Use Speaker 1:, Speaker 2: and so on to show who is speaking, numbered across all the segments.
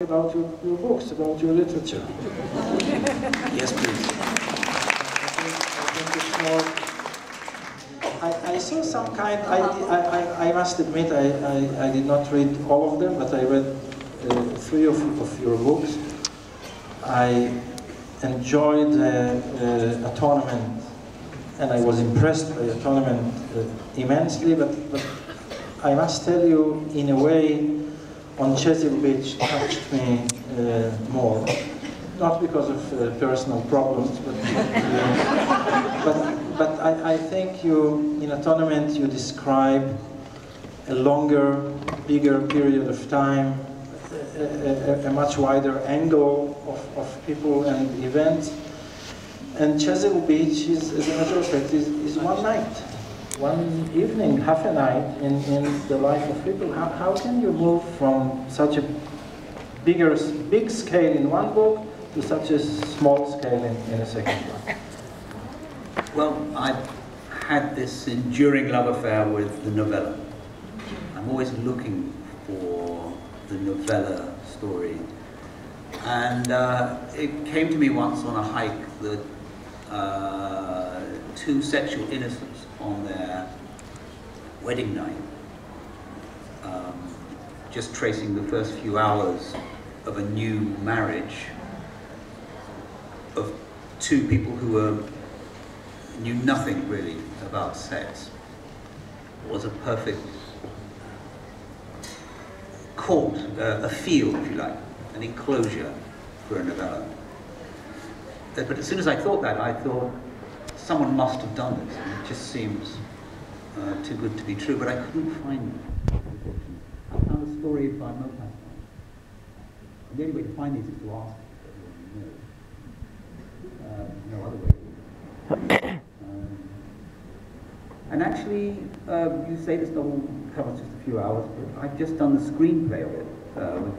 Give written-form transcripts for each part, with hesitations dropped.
Speaker 1: About your books, about your literature.
Speaker 2: Yes, please.
Speaker 1: I think it's more. I saw some kind. I must admit I did not read all of them, but I read 3 of your books. I enjoyed Atonement, and I was impressed by Atonement immensely. But I must tell you, in a way, on Chesil Beach touched me more, not because of personal problems, but I think in Atonement you describe a longer, bigger period of time, a much wider angle of people and events. And Chesil Beach is, as a matter of fact, is one night. One evening, half a night in the life of people. How can you move from such a big scale in one book to such a small scale in a second one?
Speaker 2: Well, I've had this enduring love affair with the novella. I'm always looking for the novella story. And it came to me once on a hike that 2 sexual innocents on their wedding night, just tracing the first few hours of a new marriage of 2 people who knew nothing really about sex, was a perfect court, a field, if you like, an enclosure for a novella. But as soon as I thought that, I thought, someone must have done this. It just seems too good to be true, but I couldn't find it. I found a story by McEwan. The only way to find these is to ask everyone you know. No other way. And actually, you say this novel covers just a few hours, but I've just done the screenplay of it.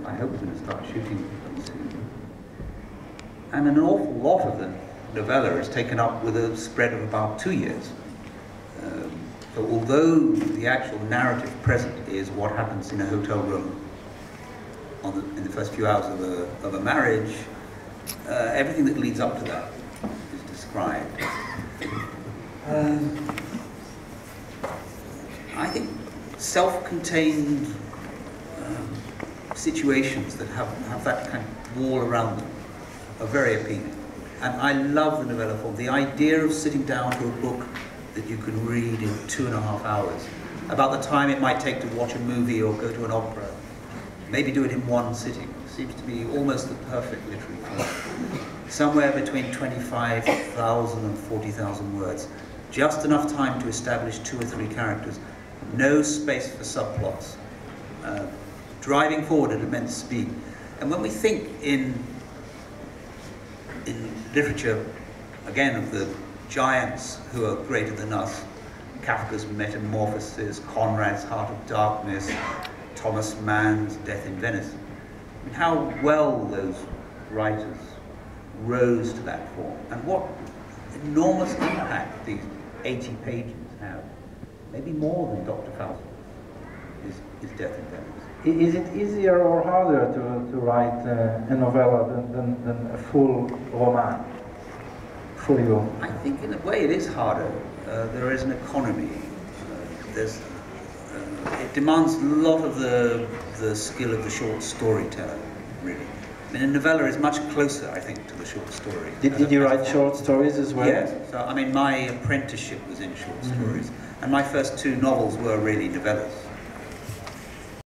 Speaker 2: I hope we're going to start shooting pretty soon. And an awful lot of the novella is taken up with a spread of about 2 years. So although the actual narrative present is what happens in a hotel room in the first few hours of a marriage, everything that leads up to that is described. I think self-contained situations that have that kind of wall around them are very appealing. And I love the novella form. The idea of sitting down to a book that you can read in 2.5 hours, about the time it might take to watch a movie or go to an opera, maybe do it in one sitting, seems to be almost the perfect literary form. Somewhere between 25,000 and 40,000 words. Just enough time to establish 2 or 3 characters. No space for subplots. Driving forward at immense speed. And when we think in literature, again, of the giants who are greater than us, Kafka's Metamorphoses, Conrad's Heart of Darkness, Thomas Mann's Death in Venice, I mean, how well those writers rose to that form, and what enormous impact these 80 pages have, maybe more than Dr. Faust's is Death in Venice.
Speaker 1: Is it easier or harder to write a novella than a full roman? Folio?
Speaker 2: I think in a way it is harder. There is an economy. It demands a lot of the skill of the short storyteller, really. I mean, a novella is much closer, I think, to the short story.
Speaker 1: Did you write short stories as well?
Speaker 2: Yes. So, I mean, my apprenticeship was in short stories, and my first 2 novels were really novellas.